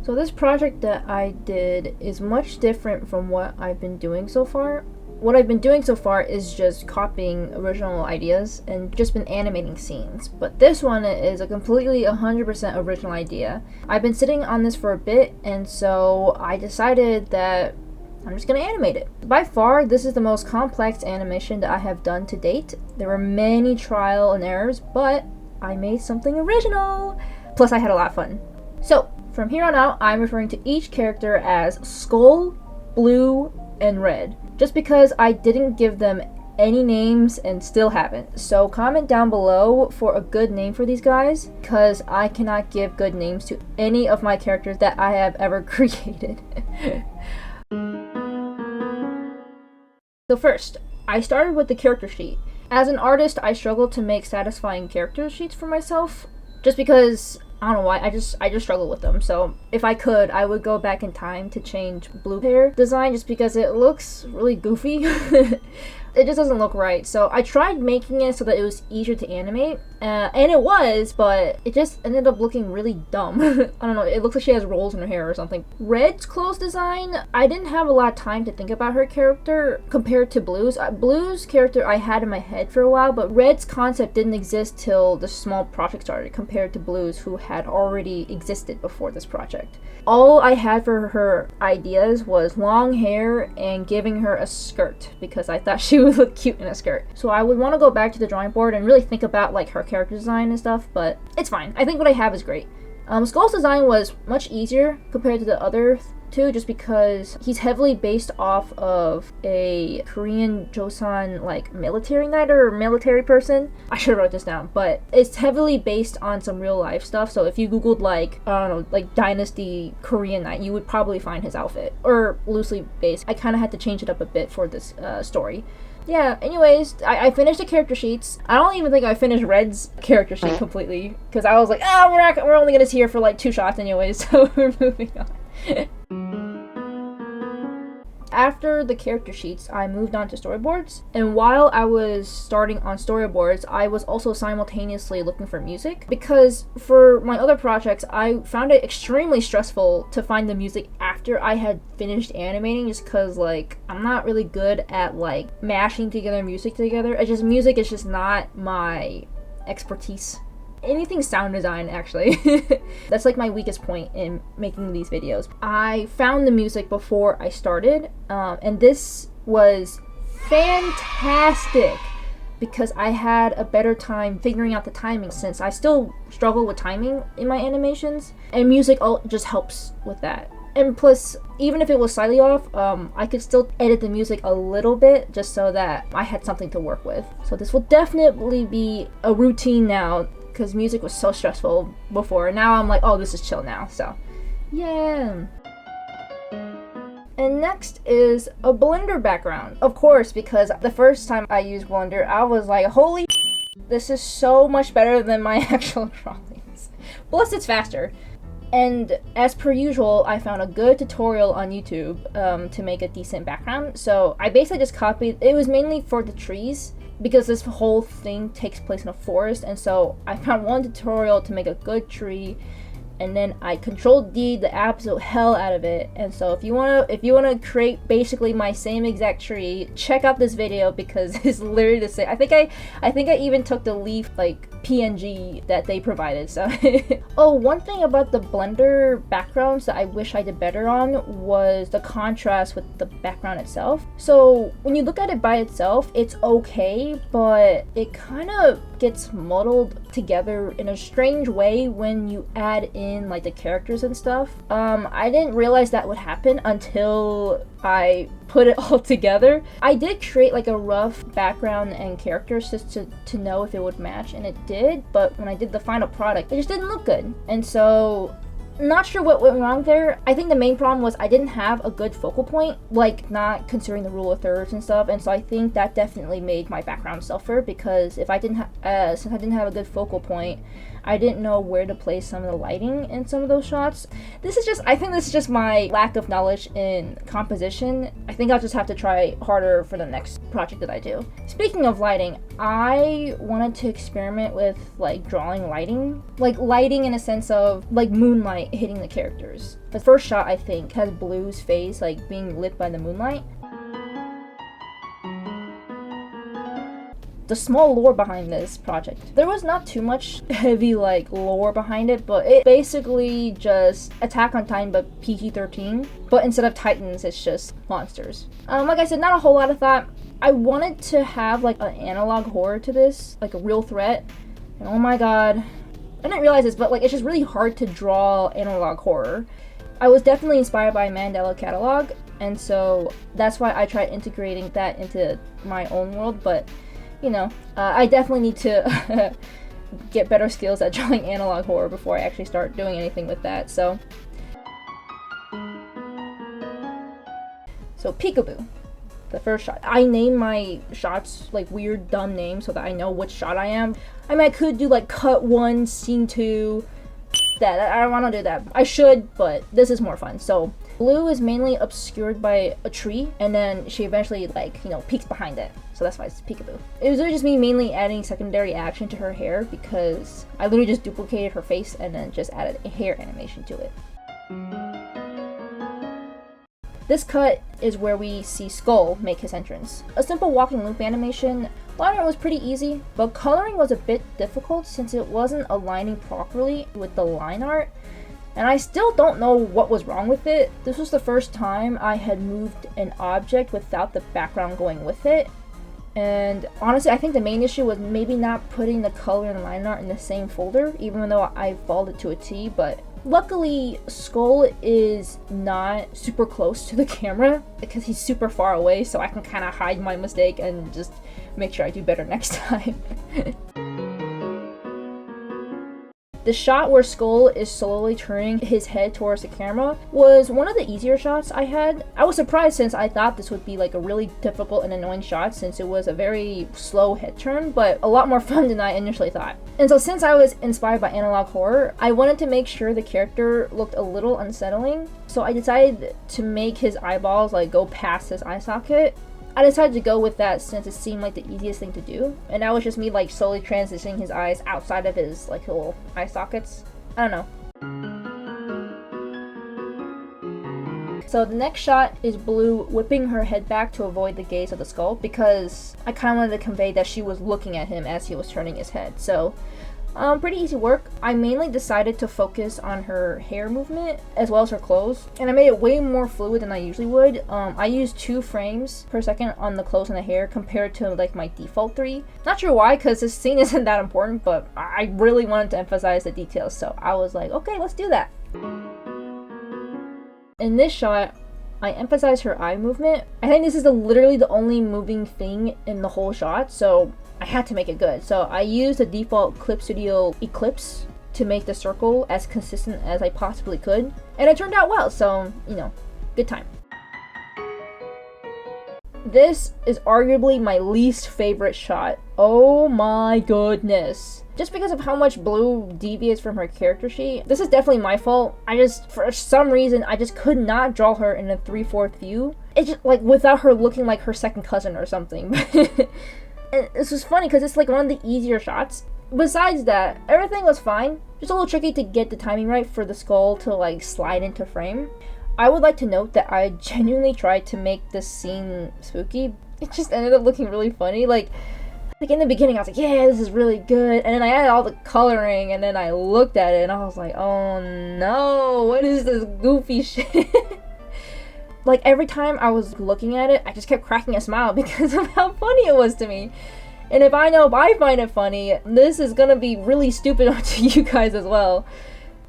So this project that I did is much different from what I've been doing so far. What I've been doing so far is just copying original ideas and just been animating scenes. But this one is a completely 100% original idea. I've been sitting on this for a bit, and so I decided that I'm just gonna animate it. By far, this is the most complex animation that I have done to date. There were many trial and errors, but I made something original. Plus, I had a lot of fun. So, from here on out, I'm referring to each character as Skull, Blue, and Red, just because I didn't give them any names and still haven't. So comment down below for a good name for these guys, because I cannot give good names to any of my characters that I have ever created. So first, I started with the character sheet. As an artist, I struggle to make satisfying character sheets for myself, just because I don't know why, I just struggle with them. So if I could, I would go back in time to change blue hair design just because it looks really goofy. It just doesn't look right. So I tried making it so that it was easier to animate, and it was, but it just ended up looking really dumb. I don't know, it looks like she has rolls in her hair or something. Red's clothes design, I didn't have a lot of time to think about her character compared to Blue's. Blue's character I had in my head for a while, but Red's concept didn't exist till the small project started compared to Blue's, who had already existed before this project. All I had for her ideas was long hair and giving her a skirt because I thought she would look cute in a skirt. So I would want to go back to the drawing board and really think about like her character design and stuff, but it's fine. I think what I have is great. Skull's design was much easier compared to the other two, just because he's heavily based off of a Korean Joseon like military knight or military person. I should have wrote this down, but it's heavily based on some real life stuff. So if you googled like, I don't know, like Dynasty Korean knight, you would probably find his outfit, or loosely based. I kind of had to change it up a bit for this story. Yeah, anyways, I finished the character sheets. I don't even think I finished Red's character sheet completely, because I was like, we're only gonna see her for like 2 shots anyways, so we're moving on. After the character sheets, I moved on to storyboards, and while I was starting on storyboards, I was also simultaneously looking for music, because for my other projects, I found it extremely stressful to find the music after I had finished animating, just because like I'm not really good at like mashing together music together. Music is just not my expertise. Anything sound design, actually. That's like my weakest point in making these videos. I found the music before I started, and this was fantastic because I had a better time figuring out the timing, since I still struggle with timing in my animations, and music just helps with that. And plus, even if it was slightly off, I could still edit the music a little bit just so that I had something to work with. So this will definitely be a routine now, because music was so stressful before. Now I'm like, oh, this is chill now, so yeah. And next is a Blender background. Of course, because the first time I used Blender, I was like, holy this is so much better than my actual drawings. Plus, it's faster. And as per usual, I found a good tutorial on YouTube to make a decent background. So I basically just copied, it was mainly for the trees, because this whole thing takes place in a forest, and so I found one tutorial to make a good tree, and then I Control-D the absolute hell out of it. And so if you wanna create basically my same exact tree, check out this video because it's literally the same. I think I even took the leaf like PNG that they provided. So oh, one thing about the Blender backgrounds that I wish I did better on was the contrast with the background itself. So when you look at it by itself, it's okay, but it kind of gets muddled together in a strange way when you add in like the characters and stuff. I didn't realize that would happen until I put it all together. I did create like a rough background and characters just to know if it would match, and it did, but when I did the final product, it just didn't look good. And so not sure what went wrong there. I think the main problem was I didn't have a good focal point, like not considering the rule of thirds and stuff, and so I think that definitely made my background suffer, because if I didn't since I didn't have a good focal point, I didn't know where to place some of the lighting in some of those shots. I think this is just my lack of knowledge in composition. I think I'll just have to try harder for the next project that I do. Speaking of lighting, I wanted to experiment with like drawing lighting. Like lighting in a sense of like moonlight hitting the characters. The first shot, I think, has Blue's face like being lit by the moonlight. The small lore behind this project. There was not too much heavy like lore behind it, but it basically just Attack on Titan but PG-13. But instead of titans, it's just monsters. Like I said, not a whole lot of thought. I wanted to have like an analog horror to this, like a real threat. And oh my god, I didn't realize this, but like it's just really hard to draw analog horror. I was definitely inspired by Mandela Catalog, and so that's why I tried integrating that into my own world, but you know, I definitely need to get better skills at drawing analog horror before I actually start doing anything with that, so Peekaboo, the first shot. I name my shots like weird dumb names so that I know which shot I am. I mean, I could do like cut 1, scene 2, that. I don't want to do that. I should, but this is more fun. So Blue is mainly obscured by a tree, and then she eventually like, you know, peeks behind it. So that's why it's Peekaboo. It was really just me mainly adding secondary action to her hair because I literally just duplicated her face and then just added a hair animation to it. This cut is where we see Skull make his entrance. A simple walking loop animation. Line art was pretty easy, but coloring was a bit difficult since it wasn't aligning properly with the line art. And I still don't know what was wrong with it. This was the first time I had moved an object without the background going with it. And honestly, I think the main issue was maybe not putting the color and line art in the same folder, even though I followed it to a T, but luckily, Skull is not super close to the camera because he's super far away, so I can kind of hide my mistake and just make sure I do better next time. The shot where Skull is slowly turning his head towards the camera was one of the easier shots I had. I was surprised since I thought this would be like a really difficult and annoying shot since it was a very slow head turn, but a lot more fun than I initially thought. And so since I was inspired by analog horror, I wanted to make sure the character looked a little unsettling. So I decided to make his eyeballs like go past his eye socket. I decided to go with that since it seemed like the easiest thing to do, and that was just me like slowly transitioning his eyes outside of his like little eye sockets. I don't know. So the next shot is Blue whipping her head back to avoid the gaze of the Skull because I kind of wanted to convey that she was looking at him as he was turning his head. So pretty easy work. I mainly decided to focus on her hair movement as well as her clothes, and I made it way more fluid than I usually would. I used 2 frames per second on the clothes and the hair compared to like my default 3. Not sure why, because this scene isn't that important, but I really wanted to emphasize the details, so I was like, okay, let's do that. In this shot, I emphasize her eye movement. I think this is literally the only moving thing in the whole shot, so I had to make it good. So I used the default Clip Studio Eclipse to make the circle as consistent as I possibly could. And it turned out well, so, you know, good time. This is arguably my least favorite shot. Oh my goodness. Just because of how much Blue deviates from her character sheet. This is definitely my fault. For some reason, I just could not draw her in a 3/4 view. It's just like without her looking like her second cousin or something. And this was funny because it's like one of the easier shots. Besides that, everything was fine. Just a little tricky to get the timing right for the skull to like slide into frame. I would like to note that I genuinely tried to make this scene spooky. It just ended up looking really funny. Like in the beginning I was like, yeah, this is really good. And then I added all the coloring and then I looked at it and I was like, oh no, what is this goofy shit? Like every time I was looking at it, I just kept cracking a smile because of how funny it was to me. And if I find it funny, this is gonna be really stupid to you guys as well.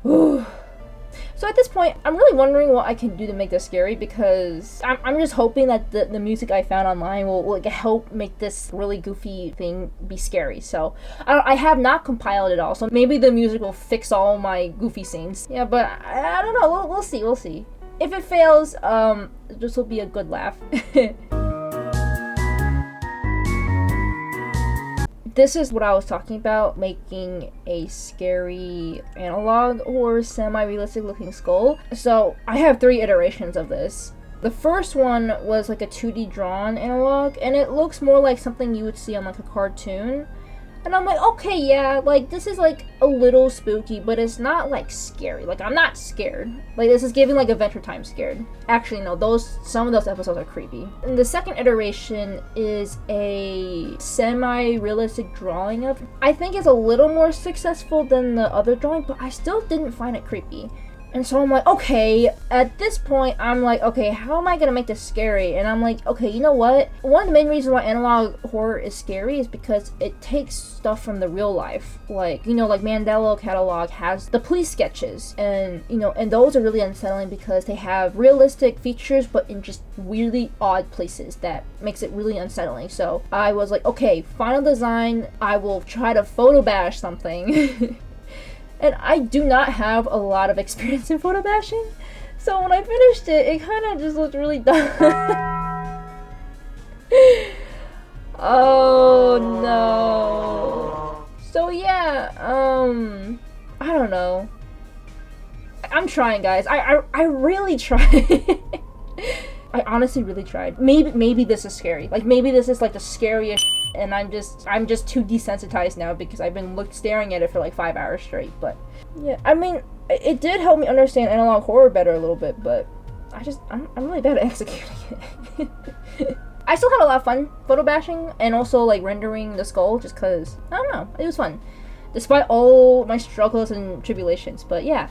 So at this point, I'm really wondering what I can do to make this scary because I'm just hoping that the music I found online will like help make this really goofy thing be scary. So I have not compiled it all, so maybe the music will fix all my goofy scenes. Yeah, but I don't know. We'll see. If it fails, this will be a good laugh. this is what I was talking about, making a scary analog or semi-realistic looking skull. So I have 3 iterations of this. The first one was like a 2D drawn analog, and it looks more like something you would see on like a cartoon. And I'm like, okay, yeah, like, this is, like, a little spooky, but it's not, like, scary. Like, I'm not scared. Like, this is giving, like, Adventure Time scared. Actually, no, some of those episodes are creepy. And the second iteration is a semi-realistic drawing of. I think it's a little more successful than the other drawing, but I still didn't find it creepy. And so I'm like, okay, at this point, I'm like, okay, how am I gonna make this scary? And I'm like, okay, you know what? One of the main reasons why analog horror is scary is because it takes stuff from the real life. Like, you know, like Mandela Catalog has the police sketches, and, you know, and those are really unsettling because they have realistic features, but in just really odd places that makes it really unsettling. So I was like, okay, final design, I will try to photo bash something. And I do not have a lot of experience in photo bashing, so when I finished it, it kind of just looked really dumb. Oh no. So yeah, I don't know. I'm trying, guys. I really tried. I honestly really tried. Maybe this is scary. Like, maybe this is like the scariest and I'm just too desensitized now because I've been staring at it for like 5 hours straight. But yeah, I mean, it did help me understand analog horror better a little bit, but I'm really bad at executing it. I still had a lot of fun photo bashing and also like rendering the skull just because, I don't know, it was fun despite all my struggles and tribulations. But yeah,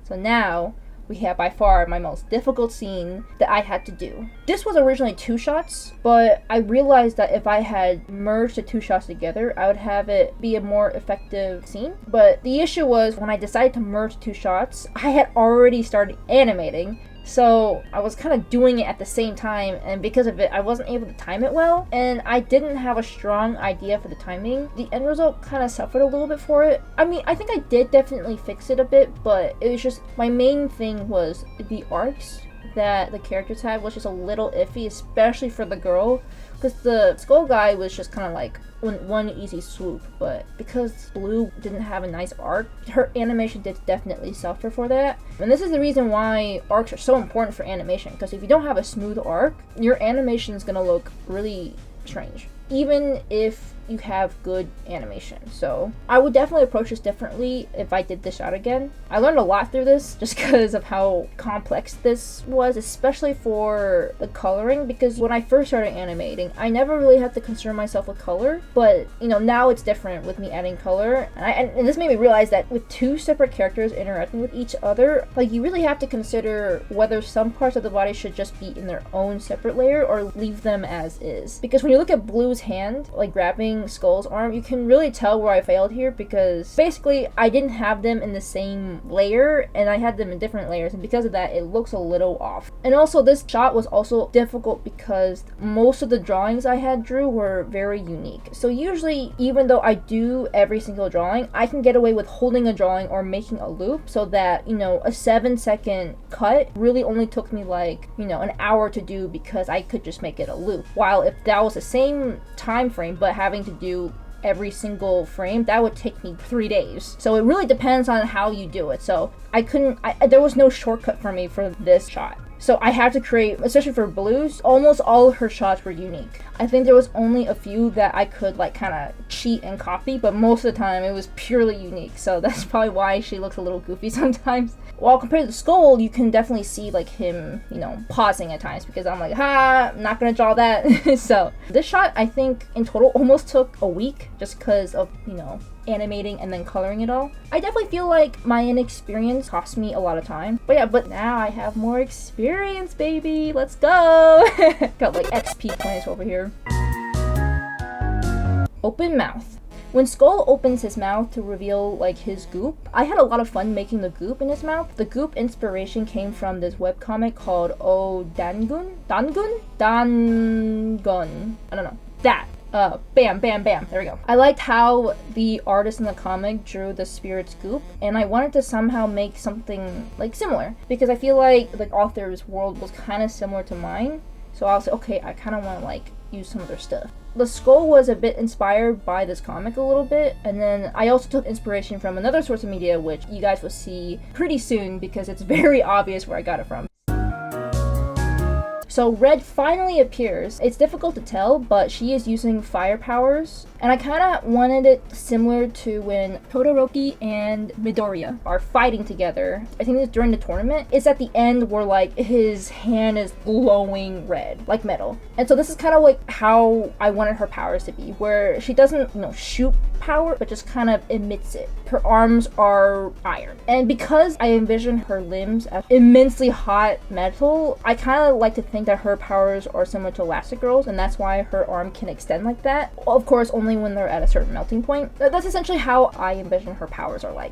so now we have by far my most difficult scene that I had to do. This was originally 2 shots, but I realized that if I had merged the 2 shots together, I would have it be a more effective scene. But the issue was when I decided to merge 2 shots, I had already started animating. So I was kind of doing it at the same time, and because of it, I wasn't able to time it well, and I didn't have a strong idea for the timing. The end result kind of suffered a little bit for it. I mean, I think I did definitely fix it a bit, but it was just, my main thing was the arcs that the characters had was just a little iffy, especially for the girl, because the skull guy was just kind of like one easy swoop, but because Blue didn't have a nice arc, her animation did definitely suffer for that. And this is the reason why arcs are so important for animation, because if you don't have a smooth arc, your animation is gonna look really strange, even if you have good animation. So I would definitely approach this differently if I did this shot again. I learned a lot through this just because of how complex this was, especially for the coloring, because when I first started animating, I never really had to concern myself with color, but you know, now it's different with me adding color, and this made me realize that with 2 separate characters interacting with each other, like, you really have to consider whether some parts of the body should just be in their own separate layer or leave them as is. Because when you look at Blue's hand, like grabbing Skull's arm, you can really tell where I failed here, because basically I didn't have them in the same layer and I had them in different layers, and because of that it looks a little off. And also this shot was also difficult because most of the drawings I had drew were very unique. So usually, even though I do every single drawing, I can get away with holding a drawing or making a loop so that, you know, a 7-second cut really only took me like, you know, an hour to do because I could just make it a loop. While if that was the same time frame but having to do every single frame, that would take me 3 days. So it really depends on how you do it. So there was no shortcut for me for this shot. So I had to create, especially for Blue's, almost all of her shots were unique. I think there was only a few that I could like kind of cheat and copy, but most of the time it was purely unique. So that's probably why she looks a little goofy sometimes. While compared to the Skull, you can definitely see like him, you know, pausing at times because I'm like, I'm not gonna draw that. So this shot, I think in total almost took a week just because of, you know, animating and then coloring it all. I definitely feel like my inexperience cost me a lot of time. But yeah, but now I have more experience, baby. Let's go. Got like XP points over here. Open mouth. When Skull opens his mouth to reveal like his goop, I had a lot of fun making the goop in his mouth. The goop inspiration came from this webcomic called Dangun? I don't know. That. Bam, bam, bam. There we go. I liked how the artist in the comic drew the spirit's goop, and I wanted to somehow make something like similar because I feel like the author's world was kind of similar to mine. So I was like, okay, I kind of want to like use some of their stuff. The skull was a bit inspired by this comic a little bit, and then I also took inspiration from another source of media, which you guys will see pretty soon because it's very obvious where I got it from. So Red finally appears. It's difficult to tell, but she is using fire powers, and I kind of wanted it similar to when Todoroki and Midoriya are fighting together. I think it's during the tournament. It's at the end where like his hand is glowing red, like metal. And so this is kind of like how I wanted her powers to be, where she doesn't, shoot power, but just kind of emits it. Her arms are iron. And because I envision her limbs as immensely hot metal, I kind of like to think that her powers are similar to Elastigirl's, and that's why her arm can extend like that. Of course, only when they're at a certain melting point. That's essentially how I envision her powers are like.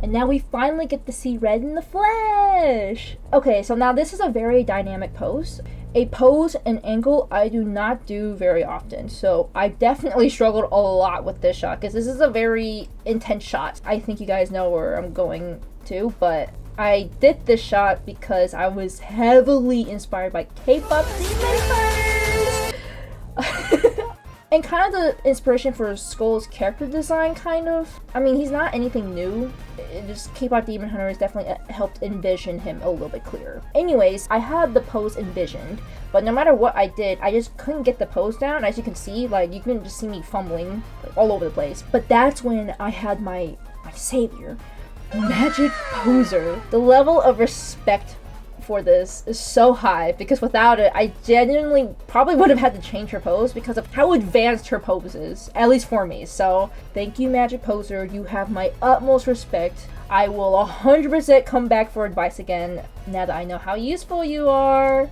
And now we finally get to see Red in the flesh! Okay, so now this is a very dynamic pose. A pose and angle I do not do very often, so I definitely struggled a lot with this shot, because this is a very intense shot. I think you guys know where I'm going to, but I did this shot because I was heavily inspired by K-pop demon hunters! And kind of the inspiration for Skull's character design, kind of. I mean, he's not anything new. It just K-pop demon hunters definitely helped envision him a little bit clearer. Anyways, I had the pose envisioned, but no matter what I did, I just couldn't get the pose down. As you can see, like, you can just see me fumbling like, all over the place. But that's when I had my savior, Magic Poser. The level of respect for this is so high, because without it, I genuinely probably would have had to change her pose because of how advanced her pose is, at least for me. So thank you, Magic Poser. You have my utmost respect. I will 100% come back for advice again now that I know how useful you are.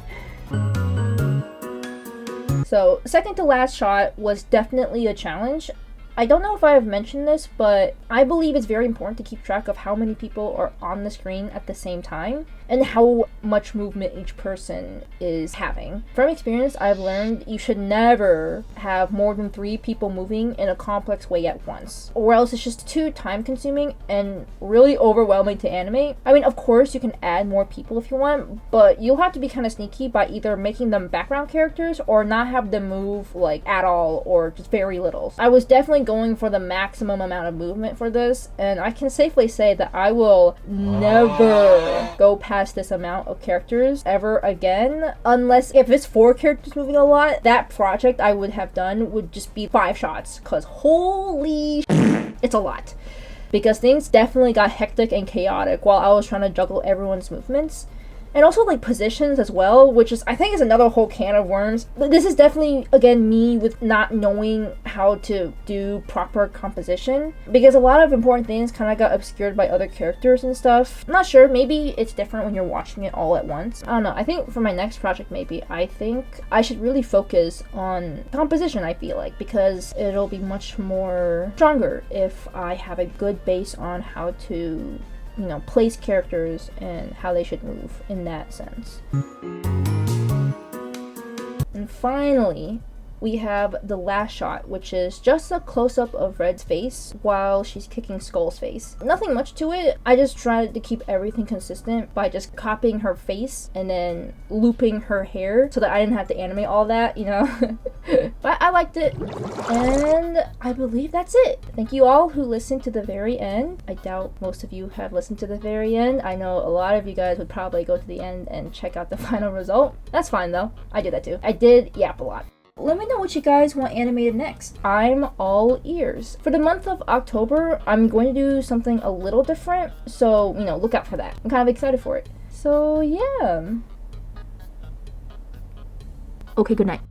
So second to last shot was definitely a challenge. I don't know if I have mentioned this, but I believe it's very important to keep track of how many people are on the screen at the same time and how much movement each person is having. From experience, I've learned you should never have more than 3 people moving in a complex way at once, or else it's just too time consuming and really overwhelming to animate. I mean, of course, you can add more people if you want, but you'll have to be kind of sneaky by either making them background characters or not have them move like at all or just very little. I was definitely going for the maximum amount of movement for this, and I can safely say that I will never go past this amount of characters ever again, unless if it's 4 characters moving a lot, that project I would have done would just be 5 shots, because holy it's a lot. Because things definitely got hectic and chaotic while I was trying to juggle everyone's movements. And also like positions as well, which is I think is another whole can of worms. But this is definitely, again, me with not knowing how to do proper composition, because a lot of important things kind of got obscured by other characters and stuff. I'm not sure, maybe it's different when you're watching it all at once. I don't know, I think for my next project maybe, I think I should really focus on composition, I feel like, because it'll be much more stronger if I have a good base on how to place characters and how they should move in that sense. And finally, we have the last shot, which is just a close-up of Red's face while she's kicking Skull's face. Nothing much to it. I just tried to keep everything consistent by just copying her face and then looping her hair so that I didn't have to animate all that, But I liked it, and I believe that's it. Thank you all who listened to the very end. I doubt most of you have listened to the very end. I know a lot of you guys would probably go to the end and check out the final result. That's fine though. I do that too. I did yap a lot. Let me know what you guys want animated next. I'm all ears. For the month of October, I'm going to do something a little different, so, look out for that. I'm kind of excited for it. So, yeah. Okay, good night.